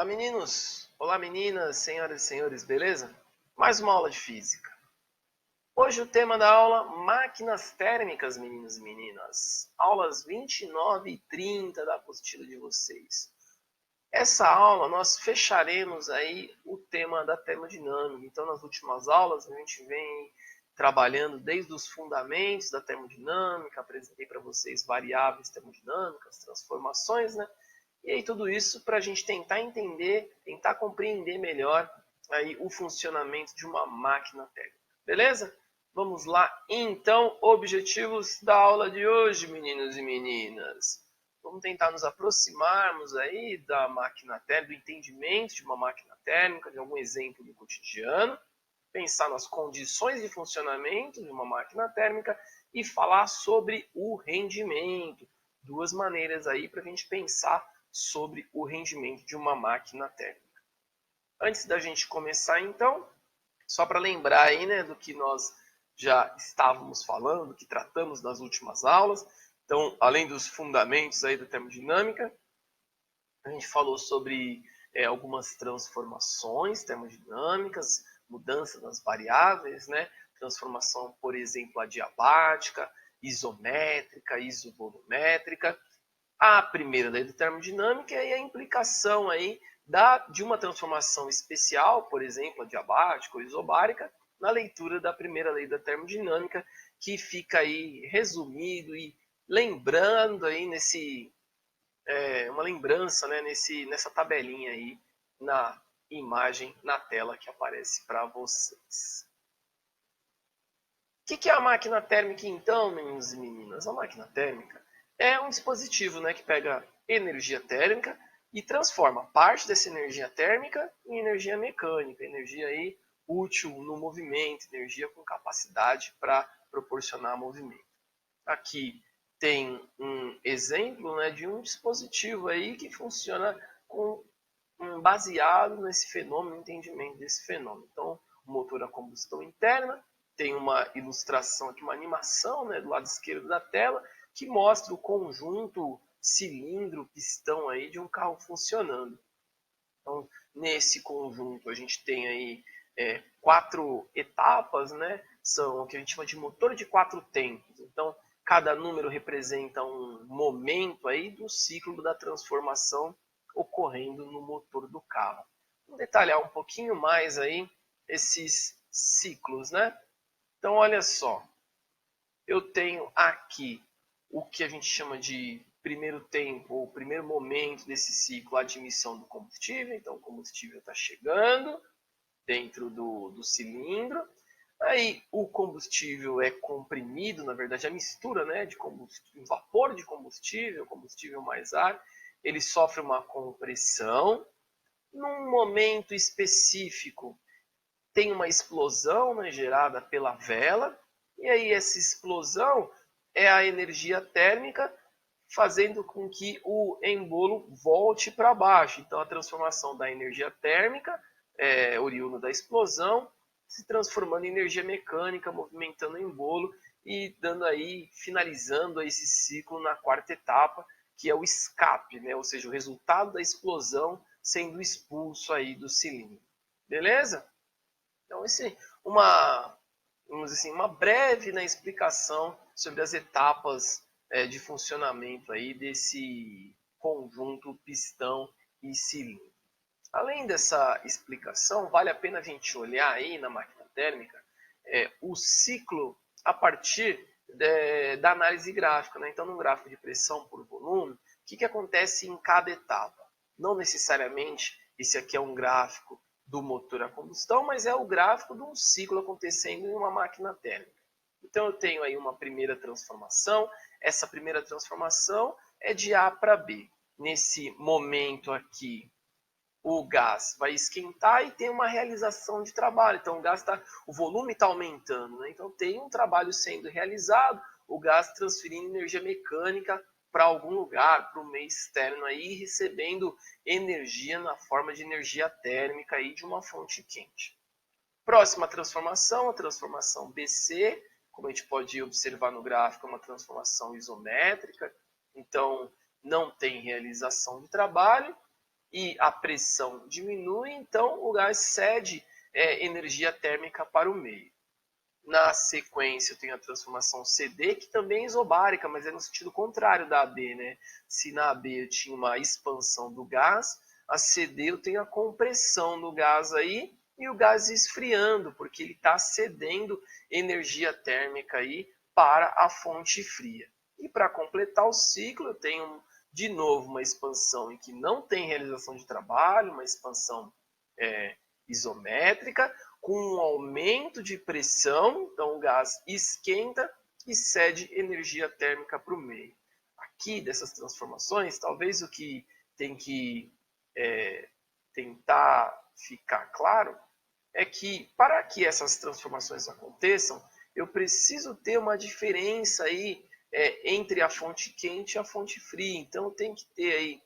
Olá meninos, olá meninas, senhoras e senhores, beleza? Mais uma aula de física. Hoje o tema da aula, máquinas térmicas, meninos e meninas. Aulas 29 e 30 da apostila de vocês. Essa aula nós fecharemos aí o tema da termodinâmica. Então nas últimas aulas a gente vem trabalhando desde os fundamentos da termodinâmica, apresentei para vocês variáveis termodinâmicas, transformações, né? E aí tudo isso para a gente tentar entender, tentar compreender melhor aí o funcionamento de uma máquina térmica. Beleza? Vamos lá, então, objetivos da aula de hoje, meninos e meninas. Vamos tentar nos aproximarmos aí da máquina térmica, do entendimento de uma máquina térmica, de algum exemplo do cotidiano, pensar nas condições de funcionamento de uma máquina térmica e falar sobre o rendimento. Duas maneiras aí para a gente pensar sobre o rendimento de uma máquina térmica. Antes da gente começar, então, só para lembrar aí, né, do que nós já estávamos falando, do que tratamos nas últimas aulas. Então, além dos fundamentos aí da termodinâmica, a gente falou sobre algumas transformações termodinâmicas, mudança das variáveis, né? Transformação, por exemplo, adiabática, isométrica, isovolumétrica. A primeira lei da termodinâmica é a implicação aí de uma transformação especial, por exemplo, adiabática ou isobárica, na leitura da primeira lei da termodinâmica, que fica aí resumido e lembrando aí uma lembrança, né, nessa tabelinha aí na imagem, na tela que aparece para vocês. O que é a máquina térmica então, meninos e meninas? A máquina térmica é um dispositivo, né, que pega energia térmica e transforma parte dessa energia térmica em energia mecânica, energia aí útil no movimento, energia com capacidade para proporcionar movimento. Aqui tem um exemplo, né, de um dispositivo aí que funciona baseado nesse fenômeno, no entendimento desse fenômeno. Então, o motor a combustão interna, tem uma ilustração aqui, uma animação, né, do lado esquerdo da tela, que mostra o conjunto cilindro-pistão aí de um carro funcionando. Então, nesse conjunto, a gente tem aí 4 etapas, né? São o que a gente chama de motor de 4 tempos. Então, cada número representa um momento aí do ciclo da transformação ocorrendo no motor do carro. Vamos detalhar um pouquinho mais aí esses ciclos, né? Então, olha só, eu tenho aqui o que a gente chama de primeiro tempo, ou primeiro momento desse ciclo, a admissão do combustível. Então, o combustível está chegando dentro do cilindro. Aí, o combustível é comprimido, na verdade, a mistura, né, de combustível, vapor de combustível mais ar, ele sofre uma compressão. Num momento específico, tem uma explosão, né, gerada pela vela, e aí essa explosão é a energia térmica fazendo com que o embolo volte para baixo. Então a transformação da energia térmica, oriunda da explosão, se transformando em energia mecânica, movimentando o embolo e dando aí, finalizando esse ciclo na quarta etapa, que é o escape, né? Ou seja, o resultado da explosão sendo expulso aí do cilindro. Beleza? Então, vamos dizer assim, uma breve, né, explicação sobre as etapas de funcionamento aí desse conjunto pistão e cilindro. Além dessa explicação, vale a pena a gente olhar aí na máquina térmica o ciclo a partir da análise gráfica, né? Então, num gráfico de pressão por volume, o que acontece em cada etapa? Não necessariamente esse aqui é um gráfico do motor a combustão, mas é o gráfico de um ciclo acontecendo em uma máquina térmica. Então eu tenho aí uma primeira transformação, essa primeira transformação é de A para B. Nesse momento aqui, o gás vai esquentar e tem uma realização de trabalho. Então o volume está aumentando, né? Então tem um trabalho sendo realizado, o gás transferindo energia mecânica para algum lugar, para o meio externo aí, recebendo energia na forma de energia térmica aí de uma fonte quente. Próxima transformação, a transformação BC, como a gente pode observar no gráfico, é uma transformação isométrica, então não tem realização de trabalho. e a pressão diminui, então o gás cede energia térmica para o meio. Na sequência, eu tenho a transformação CD, que também é isobárica, mas é no sentido contrário da AB, né? Se na AB eu tinha uma expansão do gás, a CD eu tenho a compressão do gás aí, e o gás esfriando, porque ele está cedendo energia térmica aí para a fonte fria. E para completar o ciclo, eu tenho de novo uma expansão em que não tem realização de trabalho, uma expansão isométrica, com um aumento de pressão, então o gás esquenta e cede energia térmica para o meio. Aqui, dessas transformações, talvez o que tem que tentar ficar claro é que, para que essas transformações aconteçam, eu preciso ter uma diferença aí entre a fonte quente e a fonte fria. Então, tem que ter aí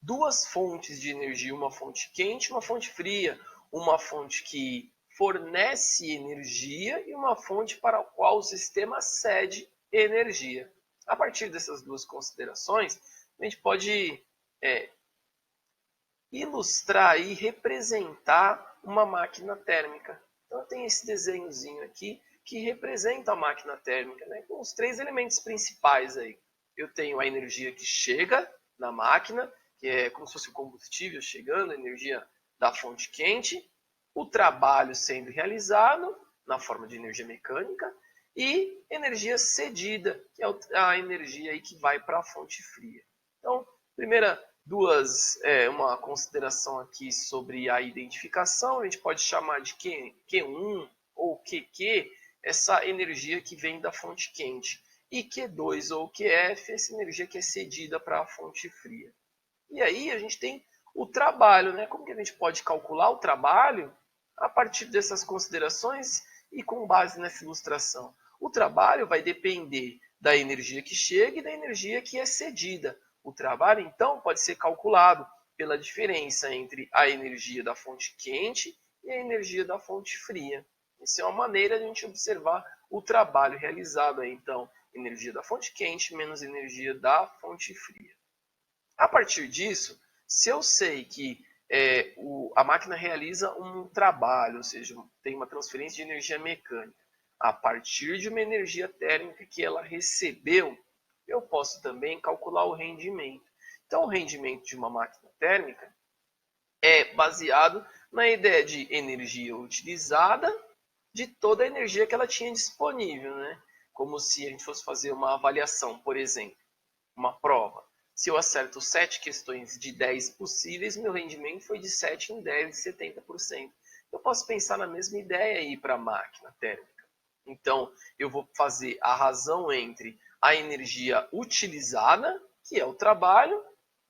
duas fontes de energia, uma fonte quente e uma fonte fria, uma fonte que fornece energia e uma fonte para a qual o sistema cede energia. A partir dessas duas considerações, a gente pode ilustrar e representar uma máquina térmica. Então tem esse desenhozinho aqui que representa a máquina térmica, né, com os três elementos principais aí. Eu tenho a energia que chega na máquina, que é como se fosse o combustível chegando, a energia da fonte quente, o trabalho sendo realizado na forma de energia mecânica e energia cedida, que é a energia aí que vai para a fonte fria. Então, primeira uma consideração aqui sobre a identificação, a gente pode chamar de Q1 ou QQ, essa energia que vem da fonte quente, e Q2 ou QF, essa energia que é cedida para a fonte fria. E aí a gente tem o trabalho, né? Como que a gente pode calcular o trabalho a partir dessas considerações e com base nessa ilustração? O trabalho vai depender da energia que chega e da energia que é cedida. O trabalho, então, pode ser calculado pela diferença entre a energia da fonte quente e a energia da fonte fria. Essa é uma maneira de a gente observar o trabalho realizado aí, então, energia da fonte quente menos energia da fonte fria. A partir disso, se eu sei que a máquina realiza um trabalho, ou seja, tem uma transferência de energia mecânica, a partir de uma energia térmica que ela recebeu, eu posso também calcular o rendimento. Então, o rendimento de uma máquina térmica é baseado na ideia de energia utilizada de toda a energia que ela tinha disponível, né? Como se a gente fosse fazer uma avaliação, por exemplo, uma prova. Se eu acerto 7 questões de 10 possíveis, meu rendimento foi de 7 em 10, de 70%. Eu posso pensar na mesma ideia aí para a máquina térmica. Então, eu vou fazer a razão entre a energia utilizada, que é o trabalho,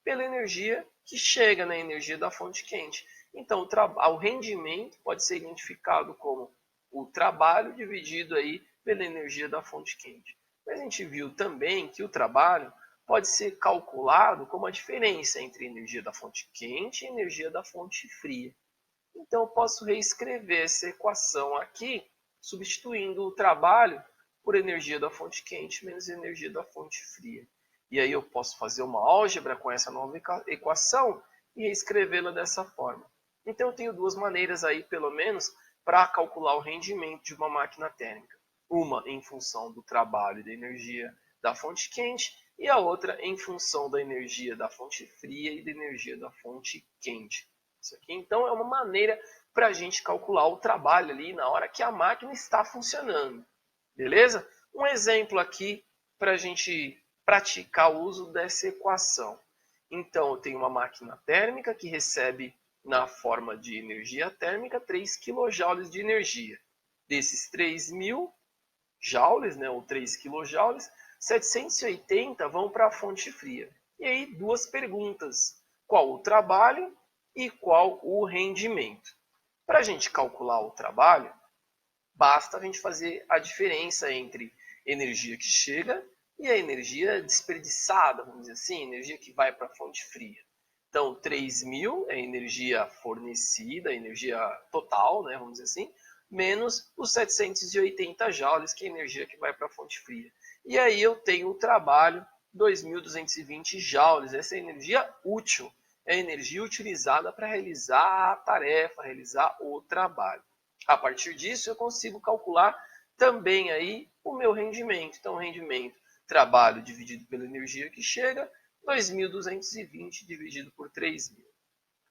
pela energia que chega na energia da fonte quente. Então, o rendimento pode ser identificado como o trabalho dividido aí pela energia da fonte quente. Mas a gente viu também que o trabalho pode ser calculado como a diferença entre a energia da fonte quente e a energia da fonte fria. Então, eu posso reescrever essa equação aqui, substituindo o trabalho por energia da fonte quente menos energia da fonte fria. E aí eu posso fazer uma álgebra com essa nova equação e reescrevê-la dessa forma. Então, eu tenho duas maneiras aí, pelo menos, para calcular o rendimento de uma máquina térmica. Uma em função do trabalho e da energia da fonte quente e a outra em função da energia da fonte fria e da energia da fonte quente. Isso aqui, então, é uma maneira para a gente calcular o trabalho ali na hora que a máquina está funcionando. Beleza? Um exemplo aqui para a gente praticar o uso dessa equação. Então, eu tenho uma máquina térmica que recebe, na forma de energia térmica, 3 kJ de energia. Desses 3.000 joules, né, ou 3 kJ, 780 vão para a fonte fria. E aí, duas perguntas. Qual o trabalho e qual o rendimento? Para a gente calcular o trabalho, basta a gente fazer a diferença entre energia que chega e a energia desperdiçada, vamos dizer assim, energia que vai para a fonte fria. Então, 3.000 é a energia fornecida, a energia total, né, vamos dizer assim, menos os 780 joules, que é a energia que vai para a fonte fria. E aí eu tenho o trabalho 2.220 joules. Essa é a energia útil, é a energia utilizada para realizar a tarefa, realizar o trabalho. A partir disso, eu consigo calcular também aí o meu rendimento. Então, o rendimento, trabalho dividido pela energia que chega, 2.220 dividido por 3.000.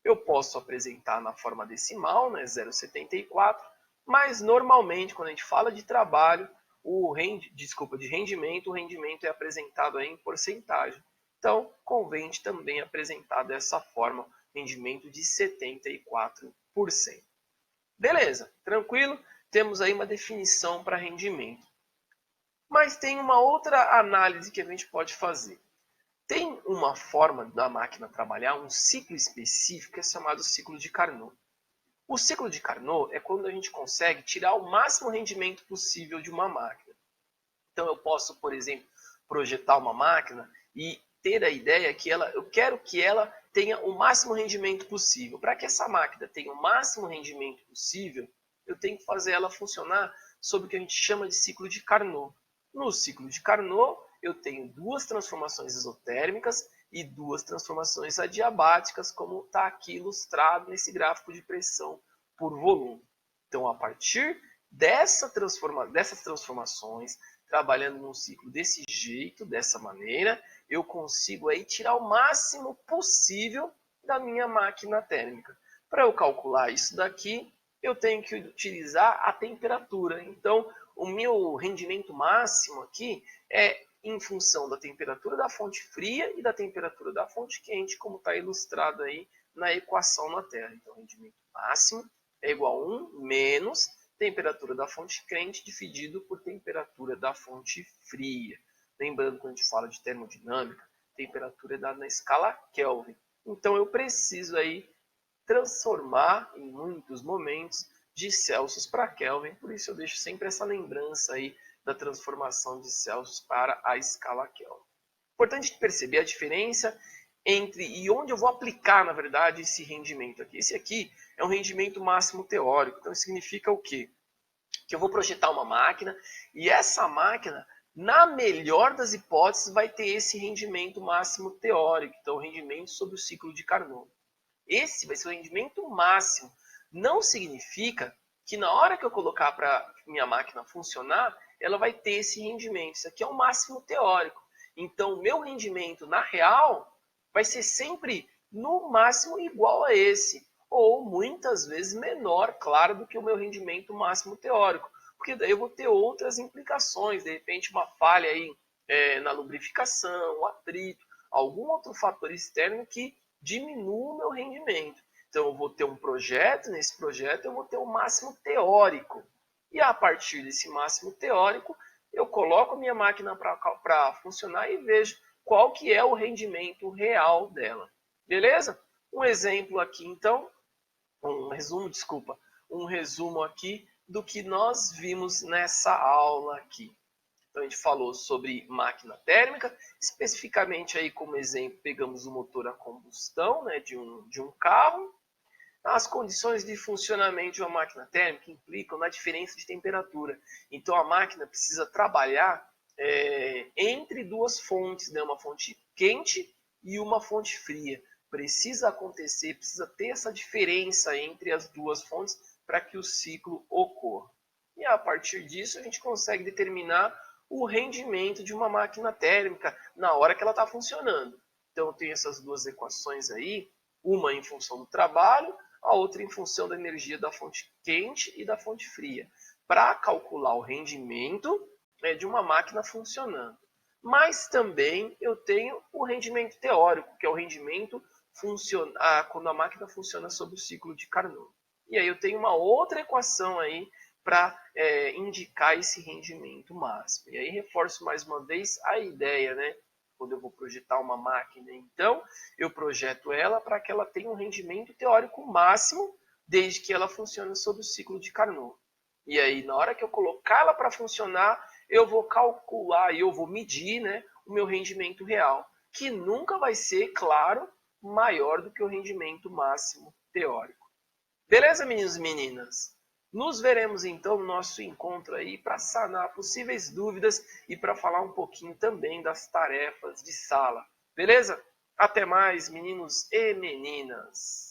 Eu posso apresentar na forma decimal, né, 0,74, mas normalmente, quando a gente fala de trabalho, de rendimento, o rendimento é apresentado aí em porcentagem. Então, convém também apresentar dessa forma, rendimento de 74%. Beleza, tranquilo? Temos aí uma definição para rendimento. Mas tem uma outra análise que a gente pode fazer. Tem uma forma da máquina trabalhar, um ciclo específico, que é chamado ciclo de Carnot. O ciclo de Carnot é quando a gente consegue tirar o máximo rendimento possível de uma máquina. Então eu posso, por exemplo, projetar uma máquina e ter a ideia que eu quero que ela tenha o máximo rendimento possível. Para que essa máquina tenha o máximo rendimento possível, eu tenho que fazer ela funcionar sob o que a gente chama de ciclo de Carnot. No ciclo de Carnot, eu tenho duas transformações isotérmicas e duas transformações adiabáticas, como está aqui ilustrado nesse gráfico de pressão por volume. Então, a partir dessas transformações, trabalhando num ciclo desse jeito, dessa maneira, eu consigo aí tirar o máximo possível da minha máquina térmica. Para eu calcular isso daqui, eu tenho que utilizar a temperatura. Então, o meu rendimento máximo aqui é em função da temperatura da fonte fria e da temperatura da fonte quente, como está ilustrado aí na equação na Terra. Então, o rendimento máximo é igual a 1 menos temperatura da fonte quente dividido por temperatura da fonte fria. Lembrando, quando a gente fala de termodinâmica, temperatura é dada na escala Kelvin. Então, eu preciso aí transformar, em muitos momentos, de Celsius para Kelvin. Por isso, eu deixo sempre essa lembrança aí da transformação de Celsius para a escala Kelvin. Importante perceber a diferença entre e onde eu vou aplicar, na verdade, esse rendimento aqui. Esse aqui é um rendimento máximo teórico. Então, significa o quê? Que eu vou projetar uma máquina e essa máquina, na melhor das hipóteses, vai ter esse rendimento máximo teórico. Então, o rendimento sobre o ciclo de Carnot. Esse vai ser o rendimento máximo. Não significa que na hora que eu colocar para minha máquina funcionar, ela vai ter esse rendimento. Isso aqui é o máximo teórico. Então, o meu rendimento, na real, vai ser sempre no máximo igual a esse. Ou muitas vezes menor, claro, do que o meu rendimento máximo teórico. Porque daí eu vou ter outras implicações. De repente, uma falha aí na lubrificação, o atrito, algum outro fator externo que diminua o meu rendimento. Então, eu vou ter um projeto, nesse projeto eu vou ter um máximo teórico. E a partir desse máximo teórico, eu coloco a minha máquina para funcionar e vejo qual que é o rendimento real dela. Beleza? Um exemplo aqui, então, um resumo aqui do que nós vimos nessa aula aqui. Então, a gente falou sobre máquina térmica, especificamente aí como exemplo pegamos o motor a combustão, né, de um carro. As condições de funcionamento de uma máquina térmica implicam na diferença de temperatura. Então a máquina precisa trabalhar entre duas fontes, né, uma fonte quente e uma fonte fria. Precisa ter essa diferença entre as duas fontes para que o ciclo ocorra. E a partir disso a gente consegue determinar o rendimento de uma máquina térmica na hora que ela está funcionando. Então tem essas duas equações aí, uma em função do trabalho, a outra em função da energia da fonte quente e da fonte fria, para calcular o rendimento de uma máquina funcionando. Mas também eu tenho o rendimento teórico, que é o rendimento quando a máquina funciona sob o ciclo de Carnot. E aí eu tenho uma outra equação aí para indicar esse rendimento máximo. E aí reforço mais uma vez a ideia, né? Quando eu vou projetar uma máquina, então, eu projeto ela para que ela tenha um rendimento teórico máximo, desde que ela funcione sob o ciclo de Carnot. E aí, na hora que eu colocar ela para funcionar, eu vou calcular e eu vou medir, né, o meu rendimento real, que nunca vai ser, claro, maior do que o rendimento máximo teórico. Beleza, meninos e meninas? Nos veremos então no nosso encontro aí para sanar possíveis dúvidas e para falar um pouquinho também das tarefas de sala. Beleza? Até mais, meninos e meninas!